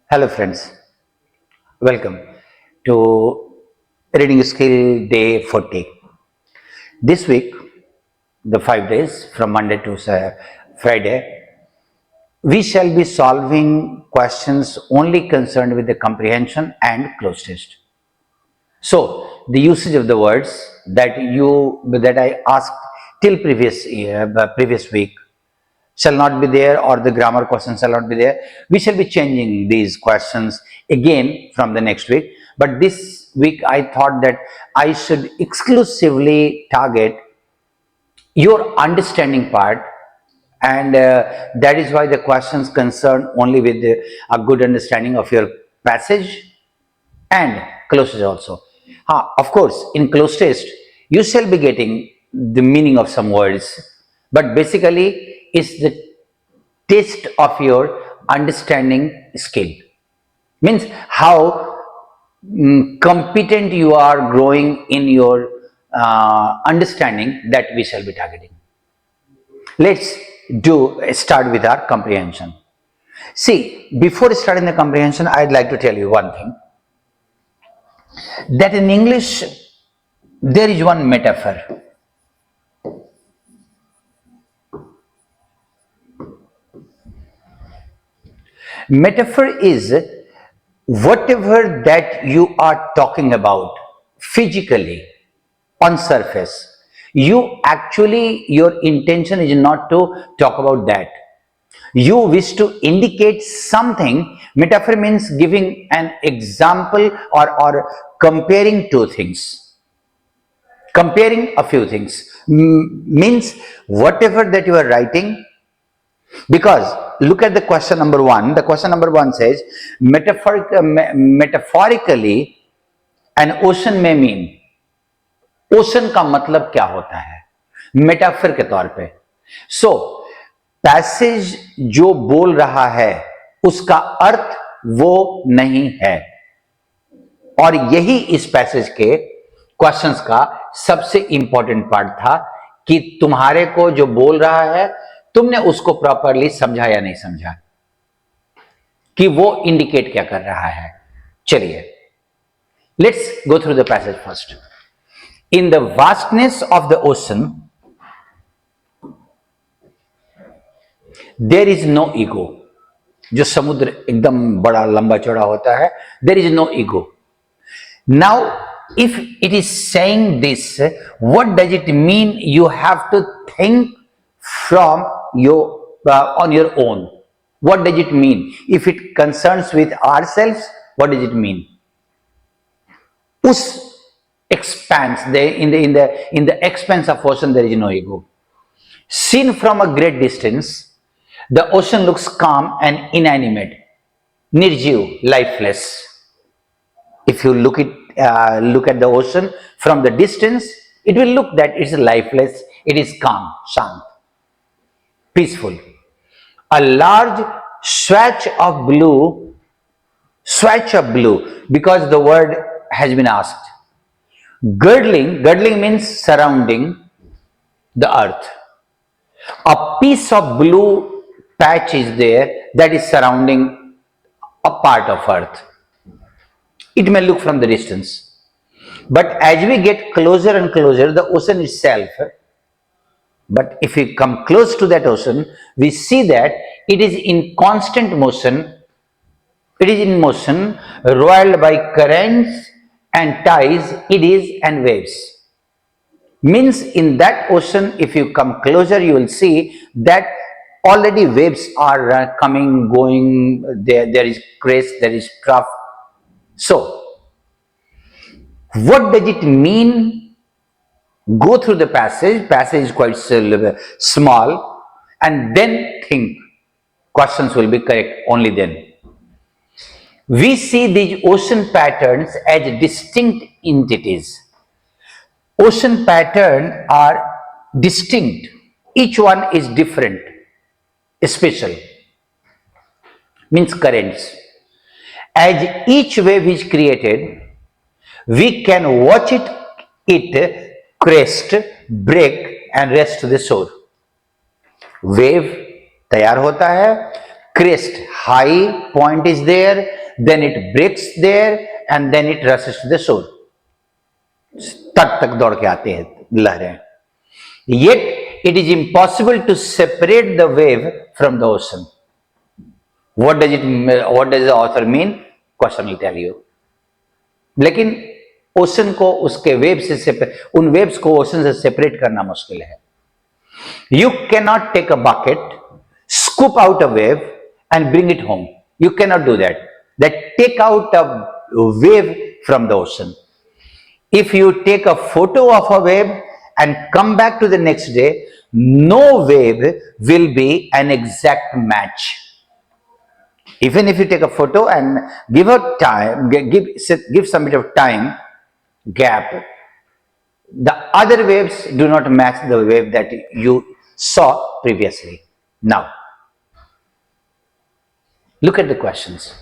Hello friends, welcome to Reading Skill Day 40. This week, the 5 days from Monday to Friday, we shall be solving questions only concerned with the comprehension and cloze test. So, the usage of the words that I asked till previous week shall not be there, or the grammar questions shall not be there. We shall be changing these questions again from the next week. But this week I thought that I should exclusively target your understanding part, and that is why the questions concern only with a good understanding of your passage and cloze also. Of course, in cloze test you shall be getting the meaning of some words, but basically is the test of your understanding skill. Means how competent you are growing in your understanding, that we shall be targeting. Let's start with our comprehension. See, before starting the comprehension, I'd like to tell you one thing, that in English there is one metaphor. Metaphor is whatever that you are talking about physically on surface. Your intention is not to talk about that. You wish to indicate something. Metaphor means giving an example or comparing two things. Comparing a few things means whatever that you are writing. Because look at the question number 1. The question number 1 says, metaphorically an ocean may mean. Ocean का मतलब क्या होता है metaphor के तौर पे? So passage जो बोल रहा है उसका अर्थ वो नहीं है, और यही इस पैसेज के क्वेश्चंस का सबसे इंपॉर्टेंट पार्ट था कि तुम्हारे को जो बोल रहा है तुमने उसको प्रॉपरली समझा या नहीं समझा, कि वो इंडिकेट क्या कर रहा है. चलिए, let's go through the passage first. In the vastness of the ocean there is no ego. जो समुद्र एकदम बड़ा लंबा चौड़ा होता है, there is no ego. Now if it is saying this, what does it mean? You have to think from on your own. What does it mean? If it concerns with ourselves, what does it mean? Us expanse, in the expanse of ocean there is no ego. Seen from a great distance, the ocean looks calm and inanimate, nirjiv, lifeless. If you look at the ocean from the distance, it will look that it's lifeless, it is calm, shant, peaceful. A large swatch of blue, because the word has been asked. Girdling means surrounding the earth. A piece of blue patch is there that is surrounding a part of earth. It may look from the distance, but as we get closer and closer, the ocean itself, but if we come close to that ocean, we see that it is in constant motion. It is in motion, roiled by currents and tides, and waves. Means in that ocean, if you come closer, you will see that already waves are coming, going. There is crest, there is trough. So, what does it mean? Go through the passage. Passage is quite small, and then think. Questions will be correct only then. We see these ocean patterns as distinct entities. Ocean patterns are distinct. Each one is different, special. Means currents. As each wave is created, we can watch it crest, break, and rest to the shore. Wave तैयार होता है, crest high point is there, then it breaks there and then it races to the shore, तट तक दौड़ के आते हैं लहरें. Yet it is impossible to separate the wave from the ocean. What does the author mean? Question will tell you. लेकिन ocean को उसके वेव से उन वेव्स को ओशन से सेपरेट करना मुश्किल है. You cannot take a bucket, scoop out a wave and bring it home. You cannot do that. That take out a wave from the ocean. If you take a photo of a wave and come back to the next day, no wave will be an exact match. Even if you take a photo and give a time, give some bit of time gap, the other waves do not match the wave that you saw previously. Now, look at the questions.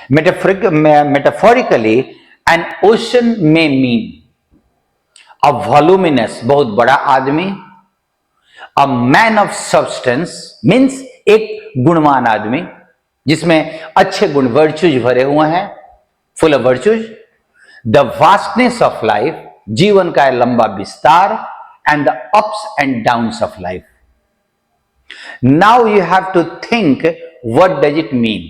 Metaphorically, an ocean may mean a voluminous, बहुत बड़ा आदमी. A man of substance means एक गुणवान आदमी जिसमें अच्छे गुण, वर्चुज भरे हुए हैं, full of virtues. The vastness of life, जीवन का लंबा विस्तार, and the ups and downs of life. Now you have to think what does it mean.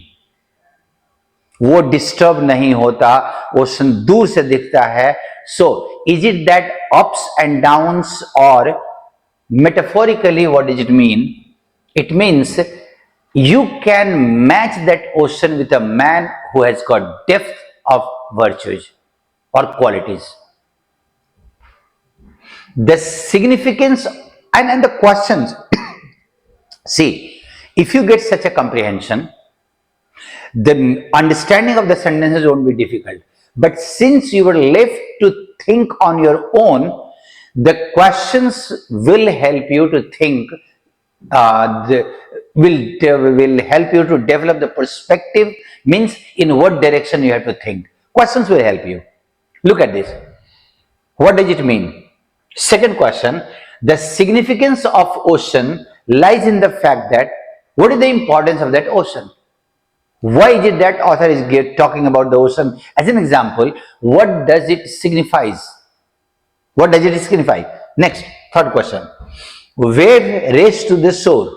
वो डिस्टर्ब नहीं होता, ओशन दूर से दिखता है. So is it that ups and downs, और metaphorically what does it mean? It means you can match that ocean with a man who has got depth of virtues or qualities. The significance and the questions. See, if you get such a comprehension, the understanding of the sentences won't be difficult. But since you were left to think on your own, the questions will help you to think. Will help you to develop the perspective, means in what direction you have to think. Questions will help you. Look at this. What does it mean? Second question, the significance of ocean lies in the fact that what is the importance of that ocean? Why is it that author is talking about the ocean as an example? What does it signifies? What does it signify? Next, third question. Wave raised to the shore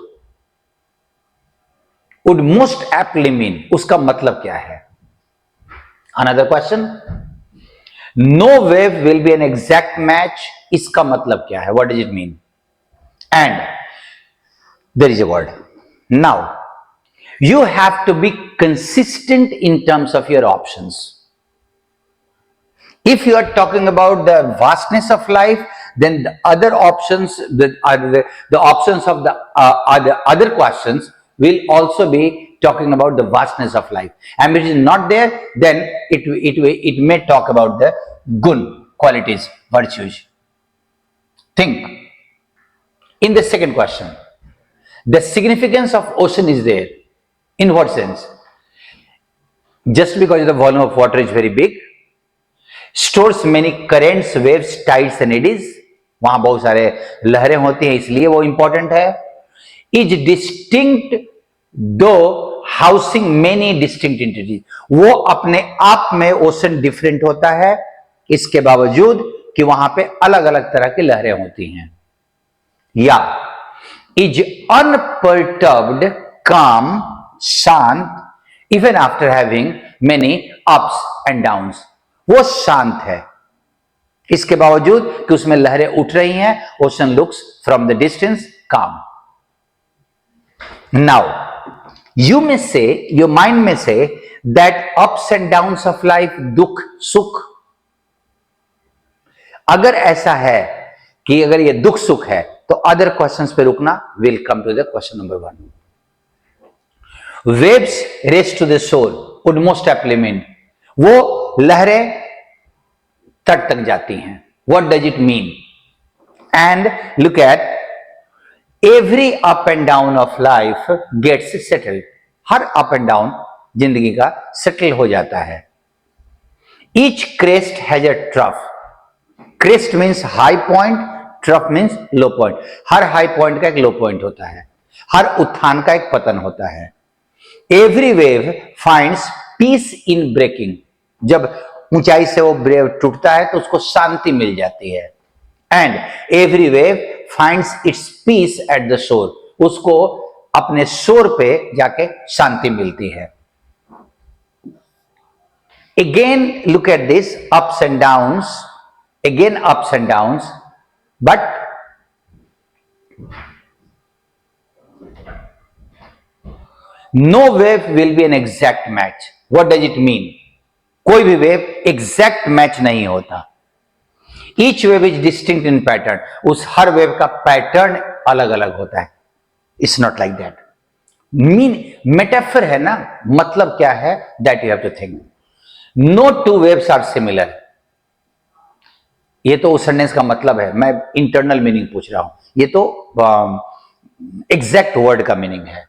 would most aptly mean, उसका मतलब क्या है? Another question. No wave will be an exact match, इसका मतलब क्या है? What does it mean? And there is a word. Now, you have to be consistent in terms of your options. If you are talking about the vastness of life, then the other options, the options of the other questions will also be talking about the vastness of life. And if it is not there, then it may talk about the gun, qualities, virtues. Think. In the second question, the significance of ocean is there. In what sense? Just because the volume of water is very big, stores many currents, waves, tides and eddies. वहां बहुत सारे लहरें होती हैं, इसलिए वो important है. Is distinct दो हाउसिंग मेनी डिस्टिंक्ट एंटिटीज, वो अपने आप में ओशन डिफरेंट होता है, इसके बावजूद कि वहां पे अलग अलग तरह की लहरें होती हैं. या इज अनपर्टर्ब्ड, काम, शांत, even after having many ups and downs. वो शांत है, इसके बावजूद कि उसमें लहरें उठ रही हैं. Ocean looks from the distance काम. नाउ यू में से, योर माइंड में say that ups and downs of life, दुख सुख, अगर ऐसा है कि अगर ये दुख सुख है तो अदर क्वेश्चंस पे रुकना. Will come to the question number 1. Waves race to the shore would most aptly mean, वो लहरें तट तक जाती हैं. What does it mean? And look at every up and down of life gets settled. हर up and down जिंदगी का settle हो जाता है. Each crest has a trough. Crest means high point, trough means low point, हर high point का एक लो point होता है, हर उत्थान का एक पतन होता है। Every wave finds peace in breaking, जब ऊंचाई से वो वेव टूटता है तो उसको शांति मिल जाती है। And every wave finds its peace at the shore, उसको अपने शोर पे जाके शांति मिलती है। Again, look at this ups and downs, again ups and downs, but no wave will be an exact match. What does it mean? कोई भी wave exact match नहीं होता। Each wave is distinct in pattern, उस हर wave का pattern अलग अलग होता है। It's not like that. Metaphor है ना, मतलब क्या है, that you have to think. No two waves are similar. ये तो सेंटेंस का मतलब है, मैं इंटरनल मीनिंग पूछ रहा हूं, ये तो एग्जैक्ट वर्ड का मीनिंग है।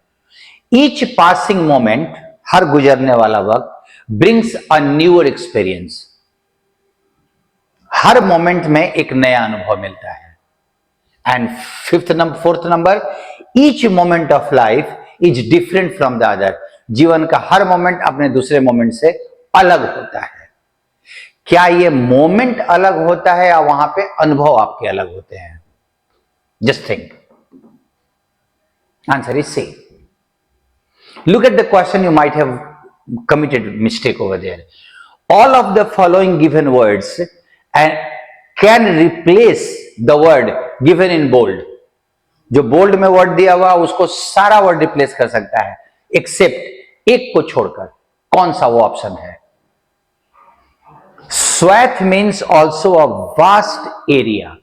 ईच पासिंग मोमेंट, हर गुजरने वाला वक्त, brings a newer experience, her moment में एक नया अनुभव मिलता है। And fourth number, each moment of life is different from the other, जीवन का हर मोमेंट अपने दूसरे मोमेंट से अलग होता है। क्या ये मोमेंट अलग होता है या वहां पे अनुभव आपके अलग होते हैं? Just think. Answer is C. Look at the question, you might have committed mistake over there. All of the following given words and can replace the word given in bold. जो बोल्ड में word दिया हुआ उसको सारा word replace कर सकता है accept एक को छोड़कर। कौन सा वो ऑप्शन है? Swath means also a vast area.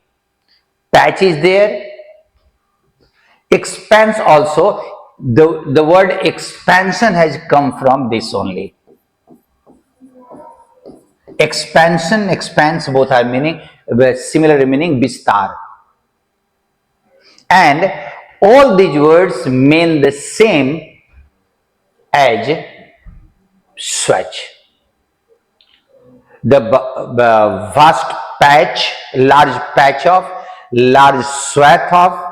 Patch is there. Expanse also. The word expansion has come from this only. Expansion, expanse, both are meaning similar meaning, vistar. And all these words mean the same as swatch. The vast patch, large patch of, large swath of,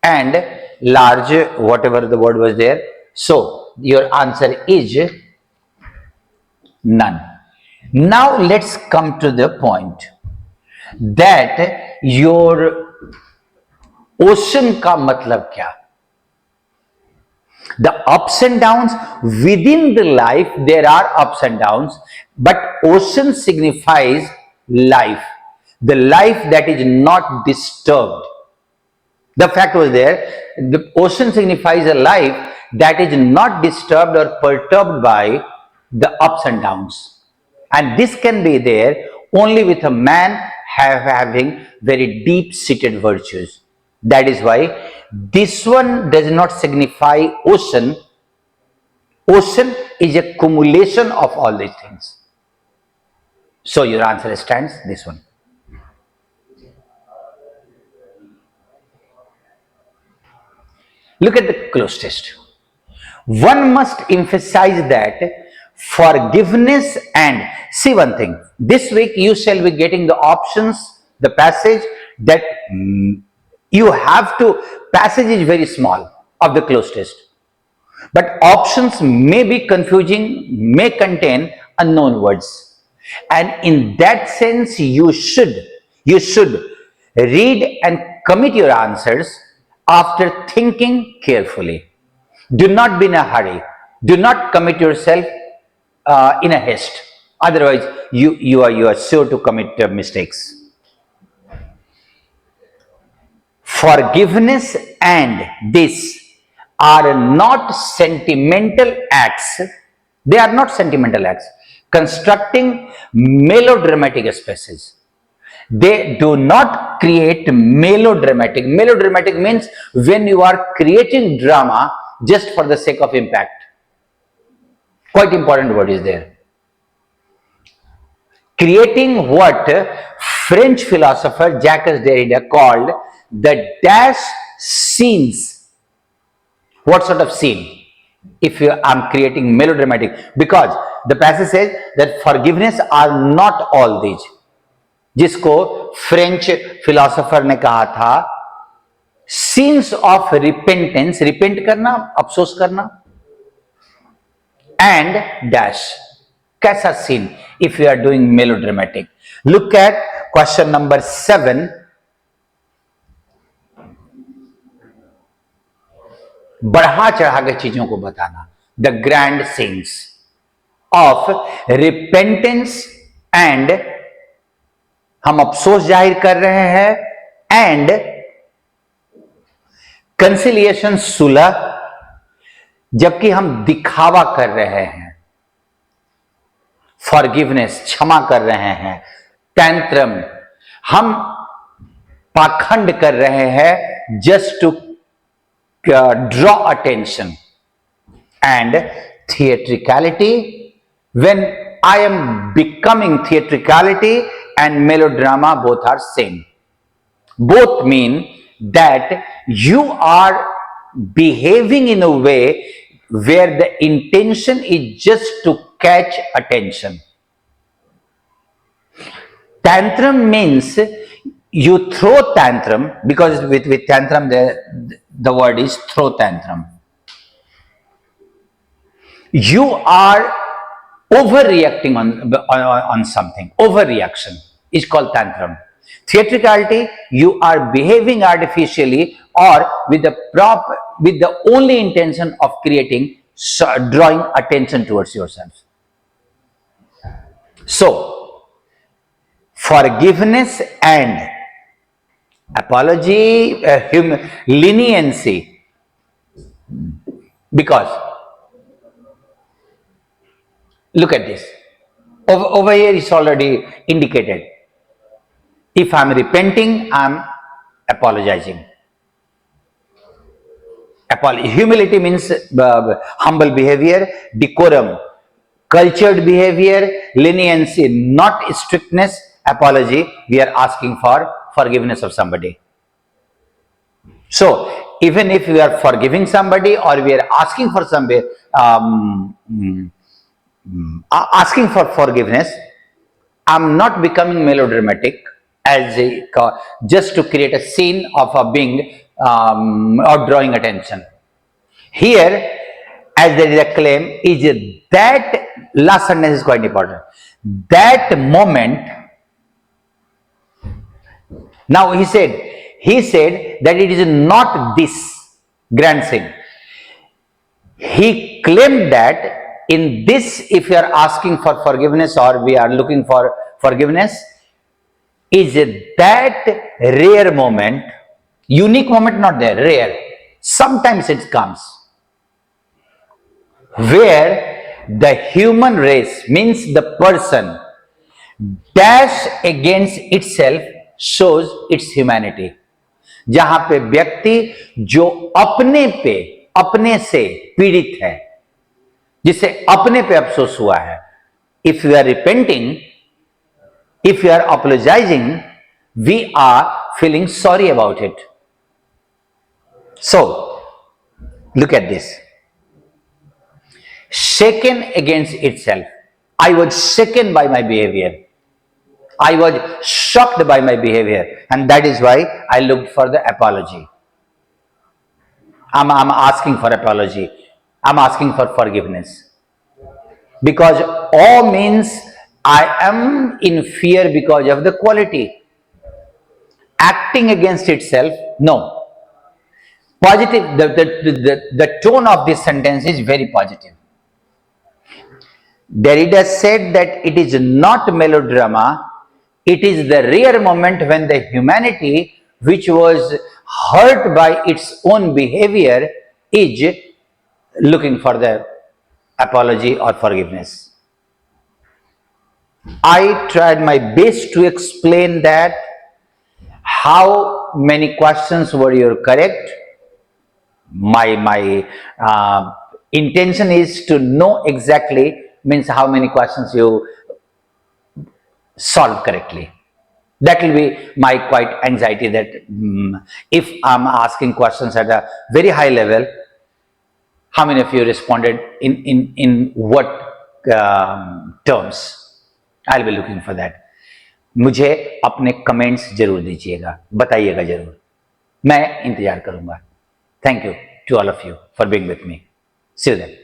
and large whatever the word was there. So your answer is none. Now let's come to the point that your ocean का मतलब क्या? The ups and downs within the life, there are ups and downs, but ocean signifies life, the life that is not disturbed. The fact was there, the ocean signifies a life that is not disturbed or perturbed by the ups and downs. And this can be there only with a man having very deep seated virtues. That is why this one does not signify ocean. Ocean is a cumulation of all these things. So your answer stands this one. Look at the close test. One must emphasize that forgiveness and, see one thing, this week you shall be getting the options, the passage that you have to, passage is very small of the close test, but options may be confusing, may contain unknown words, and in that sense you should read and commit your answers after thinking carefully. Do not be in a hurry. Do not commit yourself in a haste. Otherwise, you are sure to commit mistakes. Forgiveness and this are not sentimental acts. They are not sentimental acts constructing melodramatic spaces. They do not create melodramatic. Melodramatic means when you are creating drama just for the sake of impact. Quite important word is there. Creating what French philosopher Jacques Derrida called the dash scenes. What sort of scene? If I'm creating melodramatic, because the passage says that forgiveness are not all these. जिसको French philosopher ने कहा था scenes of repentance, repent करना, अफसोस करना, and dash, कैसा scene if you are doing melodramatic. Look at question number 7. बढ़ा चढ़ा के चीजों को बताना. The grand scenes of repentance and, हम अफसोस जाहिर कर रहे हैं, एंड कंसिलिएशन, सुलह, जबकि हम दिखावा कर रहे हैं. फॉरगिवनेस, क्षमा कर रहे हैं. टैंट्रम, हम पाखंड कर रहे हैं just to draw attention. And theatricality, when I am becoming theatricality and melodrama, both are same. Both mean that you are behaving in a way where the intention is just to catch attention. Tantrum means you throw tantrum, because with tantrum the word is throw tantrum. You are overreacting on something. Overreaction is called tantrum. Theatricality, you are behaving artificially or with the only intention of creating, drawing attention towards yourself. So forgiveness and apology, leniency, because look at this. Over here it's already indicated. If I'm repenting, I'm apologizing. Humility means humble behavior, decorum, cultured behavior, leniency, not strictness. Apology, we are asking for forgiveness of somebody. So even if we are forgiving somebody or we are asking for somebody, asking for forgiveness, I'm not becoming melodramatic as just to create a scene of a being or drawing attention. Here, as there is a claim, is that last sentence is quite important. That moment. Now he said that it is not this grand sin. He claimed that in this, if you are asking for forgiveness or we are looking for forgiveness, is that rare moment, unique moment, not there, rare. Sometimes it comes where the human race, means the person, dash against itself shows its humanity. जहां पे व्यक्ति जो अपने से पीड़ित है, जिसे अपने पे अफसोस हुआ है, if you are repenting, if you are apologizing, we are feeling sorry about it. So look at this. Shaken against itself. I was shaken by my behavior. I was shocked by my behavior, and that is why I looked for the apology. I'm asking for apology. I'm asking for forgiveness. Because awe means I am in fear because of the quality. Acting against itself, no. Positive, the tone of this sentence is very positive. Derrida said that it is not melodrama, it is the rare moment when the humanity which was hurt by its own behavior is looking for the apology or forgiveness. I tried my best to explain that. How many questions were you correct? My intention is to know exactly, means how many questions you solved correctly. That will be my quite anxiety, that if I'm asking questions at a very high level, how many of you responded in what terms? I'll be looking for that. मुझे अपने comments जरूर दीजिएगा, बताइएगा जरूर, मैं इंतजार करूंगा। Thank you to all of you for being with me. See you then.